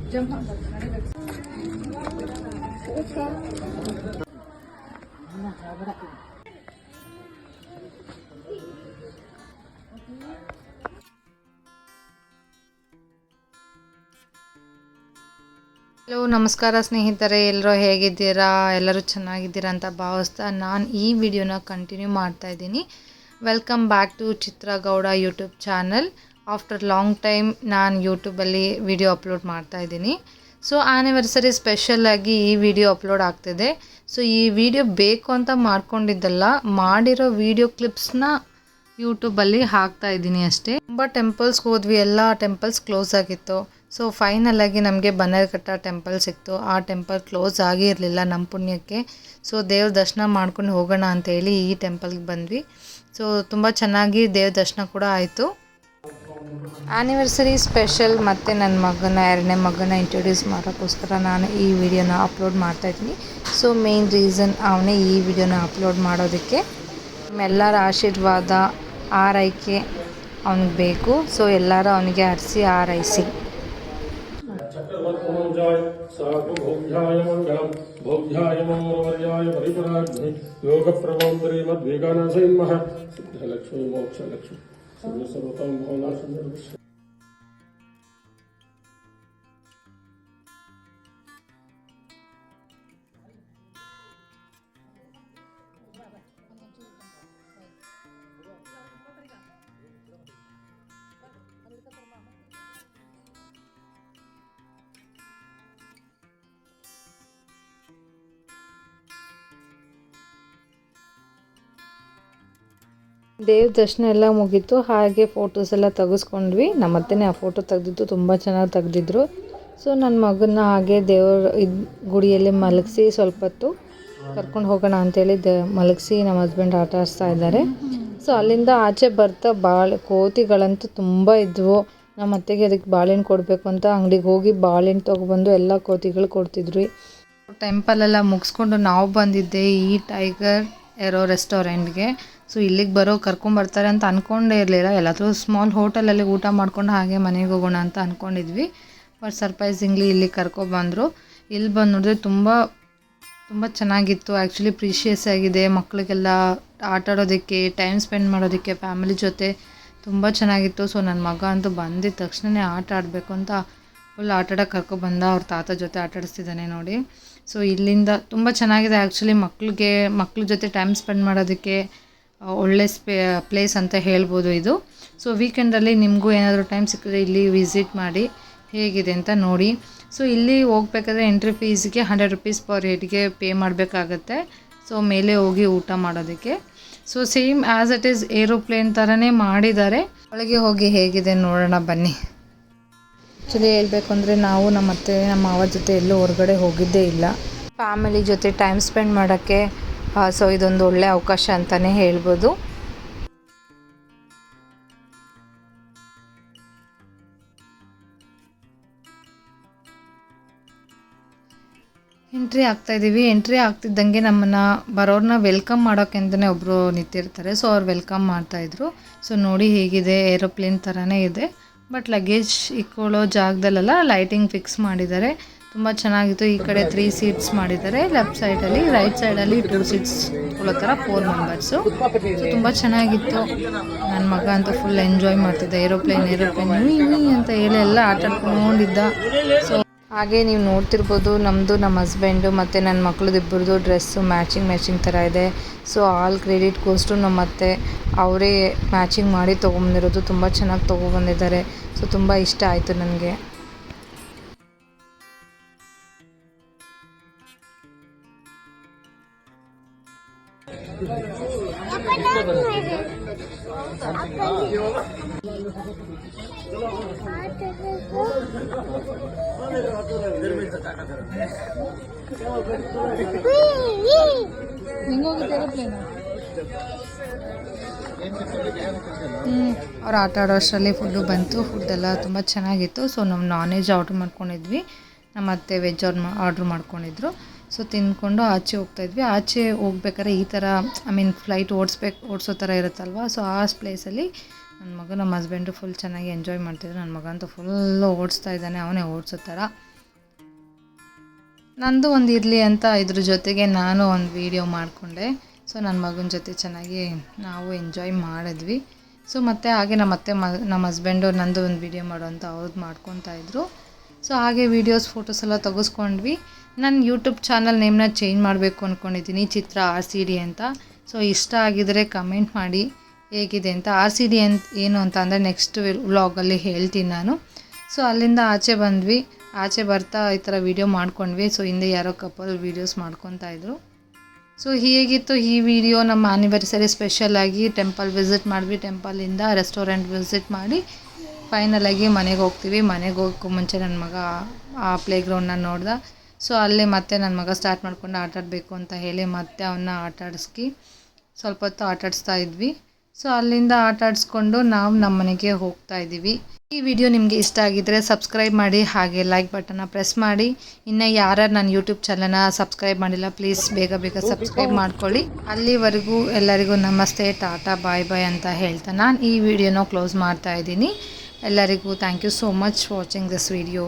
Hello ನಮಸ್ಕಾರ ಸ್ನೇಹಿತರೆ, ಎಲ್ಲರೂ ಹೇಗಿದ್ದೀರಾ? ಎಲ್ಲರೂ ಚೆನ್ನಾಗಿದ್ದೀರಾ ಅಂತ ಭಾವಿಸ್ತಾ ನಾನು ಈ ವಿಡಿಯೋನ ಕಂಟಿನ್ಯೂ ಮಾಡ್ತಾ ಇದ್ದೀನಿ. Welcome back to Chitra Gowda YouTube channel. After long time ನಾನು ಯೂಟ್ಯೂಬಲ್ಲಿ ವಿಡಿಯೋ ಅಪ್ಲೋಡ್ ಮಾಡ್ತಾ ಇದ್ದೀನಿ. ಸೊ ಆ್ಯನಿವರ್ಸರಿ ಸ್ಪೆಷಲಾಗಿ ಈ ವಿಡಿಯೋ ಅಪ್ಲೋಡ್ ಆಗ್ತಿದೆ. ಸೊ ಈ ವಿಡಿಯೋ ಬೇಕು ಅಂತ ಮಾಡ್ಕೊಂಡಿದ್ದಲ್ಲ, ಮಾಡಿರೋ ವಿಡಿಯೋ ಕ್ಲಿಪ್ಸ್ನ ಯೂಟ್ಯೂಬಲ್ಲಿ ಹಾಕ್ತಾ ಇದ್ದೀನಿ ಅಷ್ಟೇ. ತುಂಬ ಟೆಂಪಲ್ಸ್ಗೆ ಹೋದ್ವಿ, ಎಲ್ಲ ಟೆಂಪಲ್ಸ್ ಕ್ಲೋಸ್ ಆಗಿತ್ತು. ಸೊ ಫೈನಲಾಗಿ ನಮಗೆ ಬನ್ನೇರುಘಟ್ಟ ಟೆಂಪಲ್ ಸಿಕ್ತು. ಆ ಟೆಂಪಲ್ ಕ್ಲೋಸ್ ಆಗಿರಲಿಲ್ಲ ನಮ್ಮ ಪುಣ್ಯಕ್ಕೆ. ಸೊ ದೇವ್ರ ದರ್ಶನ ಮಾಡ್ಕೊಂಡು ಹೋಗೋಣ ಅಂತೇಳಿ ಈ ಟೆಂಪಲ್ಗೆ ಬಂದ್ವಿ. ಸೊ ತುಂಬ ಚೆನ್ನಾಗಿ ದೇವ್ರ ದರ್ಶನ ಕೂಡ ಆಯಿತು. ಆ್ಯನಿವರ್ಸರಿ ಸ್ಪೆಷಲ್ ಮತ್ತು ನನ್ನ ಮಗನ, ಎರಡನೇ ಮಗನ ಇಂಟ್ರೊಡ್ಯೂಸ್ ಮಾಡೋಕ್ಕೋಸ್ಕರ ನಾನು ಈ ವಿಡಿಯೋನ ಅಪ್ಲೋಡ್ ಮಾಡ್ತಾಯಿದ್ದೀನಿ. ಸೊ ಮೇನ್ ರೀಸನ್ ಅವನೇ ಈ ವಿಡಿಯೋನ ಅಪ್ಲೋಡ್ ಮಾಡೋದಕ್ಕೆ. ನಿಮ್ಮೆಲ್ಲರ ಆಶೀರ್ವಾದ, ಆರೈಕೆ ಅವನಿಗೆ ಬೇಕು. ಸೊ ಎಲ್ಲರೂ ಅವನಿಗೆ ಹರಿಸಿ ಆರೈಸಿ. ದೇವ್ರ ದರ್ಶನ ಎಲ್ಲ ಮುಗೀತು. ಹಾಗೆ ಫೋಟೋಸ್ ಎಲ್ಲ ತೆಗೆಸ್ಕೊಂಡ್ವಿ. ನಮ್ಮ ಅತ್ತೆನೇ ಆ ಫೋಟೋ ತೆಗೆದಿದ್ದು, ತುಂಬ ಚೆನ್ನಾಗಿ ತೆಗೆದಿದ್ರು. ಸೊ ನನ್ನ ಮಗನ್ನ ಹಾಗೆ ದೇವ್ರ ಗುಡಿಯಲ್ಲಿ ಮಲಗಿಸಿ ಸ್ವಲ್ಪ ಹೊತ್ತು ಕರ್ಕೊಂಡು ಹೋಗೋಣ ಅಂತೇಳಿ ಮಲಗಿಸಿ ನಮ್ಮ ಹಸ್ಬೆಂಡ್ ಆಟ ಆಡಿಸ್ತಾ ಇದ್ದಾರೆ. ಸೊ ಅಲ್ಲಿಂದ ಆಚೆ ಬರ್ತಾ ಕೋತಿಗಳಂತೂ ತುಂಬ ಇದ್ವು. ನಮ್ಮ ಅತ್ತೆಗೆ ಅದಕ್ಕೆ ಬಾಳೆಹಣ್ಣು ಕೊಡಬೇಕು ಅಂತ ಅಂಗಡಿಗೆ ಹೋಗಿ ಬಾಳೆಹಣ್ಣು ತೊಗೊಬಂದು ಎಲ್ಲ ಕೋತಿಗಳು ಕೊಡ್ತಿದ್ವಿ. ಟೆಂಪಲೆಲ್ಲ ಮುಗಿಸ್ಕೊಂಡು ನಾವು ಬಂದಿದ್ದೆ ಈ ಟೈಗರ್ ಏರೋ ರೆಸ್ಟೋರೆಂಟ್ಗೆ. ಸೊ ಇಲ್ಲಿಗೆ ಕರ್ಕೊಂಬರ್ತಾರೆ ಅಂತ ಅಂದ್ಕೊಂಡೇ ಇರಲಿಲ್ಲ. ಎಲ್ಲಾದರೂ ಸ್ಮಾಲ್ ಹೋಟೆಲಲ್ಲಿ ಊಟ ಮಾಡ್ಕೊಂಡು ಹಾಗೆ ಮನೆಗೆ ಹೋಗೋಣ ಅಂತ ಅಂದ್ಕೊಂಡಿದ್ವಿ. ಬಟ್ ಸರ್ಪ್ರೈಸಿಂಗ್ಲಿ ಇಲ್ಲಿ ಕರ್ಕೊಬಂದರು. ಇಲ್ಲಿ ಬಂದು ನೋಡಿದ್ರೆ ತುಂಬ ಚೆನ್ನಾಗಿತ್ತು. ಆ್ಯಕ್ಚುಲಿ ಪ್ರೀಷಿಯಸ್ ಆಗಿದೆ. ಮಕ್ಕಳಿಗೆಲ್ಲ ಆಟ ಆಡೋದಕ್ಕೆ, ಟೈಮ್ ಸ್ಪೆಂಡ್ ಮಾಡೋದಕ್ಕೆ ಫ್ಯಾಮಿಲಿ ಜೊತೆ ತುಂಬ ಚೆನ್ನಾಗಿತ್ತು. ಸೊ ನನ್ನ ಮಗ ಅಂತೂ ಬಂದಿದ್ದ ತಕ್ಷಣವೇ ಆಟ ಆಡಬೇಕು ಅಂತ ಫುಲ್ ಆಟ ಆಡೋಕ್ಕೆ ಕರ್ಕೊಬಂದ. ಅವ್ರ ತಾತ ಜೊತೆ ಆಟ ಆಡಿಸ್ತಿದ್ದಾನೆ ನೋಡಿ. ಸೊ ಇಲ್ಲಿಂದ ತುಂಬ ಚೆನ್ನಾಗಿದೆ. ಆ್ಯಕ್ಚುಲಿ ಮಕ್ಳ ಜೊತೆ ಟೈಮ್ ಸ್ಪೆಂಡ್ ಮಾಡೋದಕ್ಕೆ ಒಳ್ಳೆ ಪ್ಲೇಸ್ ಅಂತ ಹೇಳ್ಬೋದು ಇದು. ಸೊ ವೀಕೆಂಡಲ್ಲಿ ನಿಮಗೂ ಏನಾದರೂ ಟೈಮ್ ಸಿಕ್ಕಿದ್ರೆ ಇಲ್ಲಿ ವಿಸಿಟ್ ಮಾಡಿ, ಹೇಗಿದೆ ಅಂತ ನೋಡಿ. ಸೊ ಇಲ್ಲಿ ಹೋಗ್ಬೇಕಾದ್ರೆ ಎಂಟ್ರಿ ಫೀಸ್ಗೆ 100 rupees ಪರ್ ಹೆಡ್ಗೆ ಪೇ ಮಾಡಬೇಕಾಗತ್ತೆ. ಸೊ ಮೇಲೆ ಹೋಗಿ ಊಟ ಮಾಡೋದಕ್ಕೆ. So same as it is aeroplane ಥರನೇ ಮಾಡಿದ್ದಾರೆ. ಒಳಗೆ ಹೋಗಿ ಹೇಗಿದೆ ನೋಡೋಣ ಬನ್ನಿ. ಆ್ಯಕ್ಚುಲಿ ಹೇಳಬೇಕು ಅಂದರೆ ನಾವು ನಮ್ಮ ಅತ್ತೆ, ನಮ್ಮ ಮಾವ ಜೊತೆ ಎಲ್ಲೂ ಹೊರಗಡೆ ಹೋಗಿದ್ದೇ ಇಲ್ಲ. ಫ್ಯಾಮಿಲಿ ಜೊತೆ ಟೈಮ್ ಸ್ಪೆಂಡ್ ಮಾಡೋಕ್ಕೆ ಸೊ ಇದೊಂದು ಒಳ್ಳೆ ಅವಕಾಶ ಅಂತಲೇ ಹೇಳ್ಬೋದು. ಎಂಟ್ರಿ ಆಗ್ತಾಯಿದ್ದೀವಿ. ಎಂಟ್ರಿ ಆಗ್ತಿದ್ದಂಗೆ ನಮ್ಮನ್ನು ಬರೋರನ್ನ ವೆಲ್ಕಮ್ ಮಾಡೋಕ್ಕೆ ಅಂತಲೇ ಒಬ್ಬರು ನಿಂತಿರ್ತಾರೆ. ಸೊ ಅವ್ರು ವೆಲ್ಕಮ್ ಮಾಡ್ತಾಯಿದ್ರು. ಸೊ ನೋಡಿ ಹೇಗಿದೆ, ಏರೋಪ್ಲೇನ್ ಥರನೇ ಇದೆ. ಬಟ್ ಲಗೇಜ್ ಇಟ್ಕೊಳ್ಳೋ ಜಾಗದಲ್ಲೆಲ್ಲ ಲೈಟಿಂಗ್ ಫಿಕ್ಸ್ ಮಾಡಿದ್ದಾರೆ. ತುಂಬ ಚೆನ್ನಾಗಿತ್ತು. ಈ ಕಡೆ 3 seats ಮಾಡಿದ್ದಾರೆ. ಲೆಫ್ಟ್ ಸೈಡಲ್ಲಿ, ರೈಟ್ ಸೈಡಲ್ಲಿ 2 seats ಇಟ್ಕೊಳ್ಳೋ ಥರ 4 members. ಸೊ ತುಂಬ ಚೆನ್ನಾಗಿತ್ತು. ನನ್ನ ಮಗ ಅಂತೂ ಫುಲ್ ಎಂಜಾಯ್ ಮಾಡ್ತಿದ್ದ. ಏರೋಪ್ಲೇನ್ ಅಂತ ಹೇಳಿ ಎಲ್ಲ ಆಟ ಆಡ್ಕೊಂಡಿದ್ದ. ಸೊ ಹಾಗೆ ನೀವು ನೋಡ್ತಿರ್ಬೋದು, ನಮ್ಮ ಹಸ್ಬೆಂಡು ಮತ್ತು ನನ್ನ ಮಕ್ಳದ್ದು ಇಬ್ಬರದು ಡ್ರೆಸ್ಸು ಮ್ಯಾಚಿಂಗ್ ಥರ ಇದೆ. ಸೊ ಆಲ್ ಕ್ರೆಡಿಟ್ ಗೋಸ್ಟು ನಮ್ಮ ಅತ್ತೆ. ಅವರೇ ಮ್ಯಾಚಿಂಗ್ ಮಾಡಿ ತೊಗೊಂಬಂದಿರೋದು. ತುಂಬ ಚೆನ್ನಾಗಿ ತೊಗೊಬಂದಿದ್ದಾರೆ. ಸೊ ತುಂಬ ಇಷ್ಟ ಆಯಿತು ನನಗೆ. ಅವ್ರು ಆಟ ಆಡೋ ಅಷ್ಟರಲ್ಲಿ ಫುಡ್ಡು ಬಂತು. ಫುಡ್ಡೆಲ್ಲ ತುಂಬ ಚೆನ್ನಾಗಿತ್ತು. ಸೊ ನಾವು ನಾನ್ ವೆಜ್ ಆರ್ಡ್ರ್ ಮಾಡ್ಕೊಂಡಿದ್ವಿ. ನಮ್ಮ ಅತ್ತೆ ವೆಜ್ ಆರ್ಡ್ರ್ ಮಾಡ್ಕೊಂಡಿದ್ರು. ಸೊ ತಿಂದ್ಕೊಂಡು ಆಚೆ ಹೋಗ್ತಾಯಿದ್ವಿ. ಆಚೆ ಹೋಗ್ಬೇಕಾದ್ರೆ ಈ ಥರ ಫ್ಲೈಟ್ ಓಡಿಸೋ ಥರ ಇರುತ್ತಲ್ವ. ಸೊ ಆ ಪ್ಲೇಸಲ್ಲಿ ನಮ್ಮ ಹಸ್ಬೆಂಡು ಫುಲ್ ಚೆನ್ನಾಗಿ ಎಂಜಾಯ್ ಮಾಡ್ತಿದ್ರು. ನನ್ನ ಮಗ ಅಂತೂ ಫುಲ್ಲು ಓಡಿಸ್ತಾ ಇದ್ದಾನೆ, ಅವನೇ ಓಡಿಸೋ ಥರ. ನಂದು ಒಂದು ಇರಲಿ ಅಂತ ಇದ್ರ ಜೊತೆಗೆ ನಾನು ಒಂದು ವೀಡಿಯೋ ಮಾಡಿಕೊಂಡೆ. ಸೊ ನನ್ನ ಮಗನ ಜೊತೆ ಚೆನ್ನಾಗಿ ನಾವು ಎಂಜಾಯ್ ಮಾಡಿದ್ವಿ. ಸೊ ಮತ್ತು ಹಾಗೆ ನಮ್ಮ ಹಸ್ಬೆಂಡು ನಂದು ಒಂದು ವೀಡಿಯೋ ಮಾಡು ಅಂತ ಅವ್ರದ್ದು ಮಾಡ್ಕೊತಾಯಿದ್ರು. ಸೊ ಹಾಗೆ ವೀಡಿಯೋಸ್ ಫೋಟೋಸ್ ಎಲ್ಲ ತೆಗೆಸ್ಕೊಂಡ್ವಿ. ನನ್ನ ಯೂಟ್ಯೂಬ್ ಚಾನಲ್ ನೇಮ್ನ ಚೇಂಜ್ ಮಾಡಬೇಕು ಅಂದ್ಕೊಂಡಿದ್ದೀನಿ, ಚಿತ್ರ RCD ಅಂತ. ಸೊ ಇಷ್ಟ ಆಗಿದರೆ ಕಮೆಂಟ್ ಮಾಡಿ ಹೇಗಿದೆ ಅಂತ. RCD ಏನು ಅಂತ ಅಂದರೆ ನೆಕ್ಸ್ಟ್ ವ್ಲಾಗಲ್ಲಿ ಹೇಳ್ತೀನಿ ನಾನು. ಸೊ ಅಲ್ಲಿಂದ ಆಚೆ ಬಂದ್ವಿ. ಆಚೆ ಬರ್ತಾ ಈ ಥರ ವೀಡಿಯೋ ಮಾಡ್ಕೊಂಡ್ವಿ. ಸೊ ಹಿಂದೆ ಯಾರೋ ಕಪಲ್ ವೀಡಿಯೋಸ್ ಮಾಡ್ಕೊತಾಯಿದ್ರು. ಸೊ ಹೇಗಿತ್ತು ಈ ವಿಡಿಯೋ, ನಮ್ಮ ಆ್ಯನಿವರ್ಸರಿ ಸ್ಪೆಷಲಾಗಿ ಟೆಂಪಲ್ ವಿಸಿಟ್ ಮಾಡಿದ್ವಿ. ಟೆಂಪಲಿಂದ ರೆಸ್ಟೋರೆಂಟ್ ವಿಸಿಟ್ ಮಾಡಿ ಫೈನಲಾಗಿ ಮನೆಗೆ ಹೋಗ್ತೀವಿ. ಮನೆಗೆ ಹೋಗೋಕ್ಕೂ ಮುಂಚೆ ನನ್ನ ಮಗ ಆ ಪ್ಲೇಗ್ರೌಂಡನ್ನ ನೋಡ್ದ. ಸೊ ಅಲ್ಲೇ ಮತ್ತೆ ನನ್ನ ಮಗ ಸ್ಟಾರ್ಟ್ ಮಾಡ್ಕೊಂಡು ಆಟಾಡಬೇಕು ಅಂತ ಹೇಳಿ ಮತ್ತೆ ಅವನ್ನ ಆಟಾಡಿಸ್ಕಿ ಸ್ವಲ್ಪ ಹೊತ್ತು ಆಟಾಡಿಸ್ತಾ ಇದ್ವಿ. ಸೊ ಅಲ್ಲಿಂದ ಆಟಾಡಿಸ್ಕೊಂಡು ನಾವು ನಮ್ಮ ಮನೆಗೆ ಹೋಗ್ತಾ ಇದ್ದೀವಿ. ಈ ವಿಡಿಯೋ ನಿಮಗೆ ಇಷ್ಟ ಆಗಿದ್ದರೆ ಸಬ್ಸ್ಕ್ರೈಬ್ ಮಾಡಿ, ಹಾಗೆ ಲೈಕ್ ಬಟನ್ನ ಪ್ರೆಸ್ ಮಾಡಿ. ಇನ್ನು ಯಾರ್ಯಾರು ನನ್ನ ಯೂಟ್ಯೂಬ್ ಚಾನಲ್ನ ಸಬ್ಸ್ಕ್ರೈಬ್ ಮಾಡಿಲ್ಲ ಪ್ಲೀಸ್ ಬೇಗ ಸಬ್ಸ್ಕ್ರೈಬ್ ಮಾಡ್ಕೊಳ್ಳಿ. ಅಲ್ಲಿವರೆಗೂ ಎಲ್ಲರಿಗೂ ನಮಸ್ತೆ, ಟಾಟಾ, ಬಾಯ್ ಬಾಯ್ ಅಂತ ಹೇಳ್ತಾ ನಾನು ಈ ವಿಡಿಯೋನ ಕ್ಲೋಸ್ ಮಾಡ್ತಾ ಇದ್ದೀನಿ. ಎಲ್ಲರಿಗೂ thank you so much watching this video.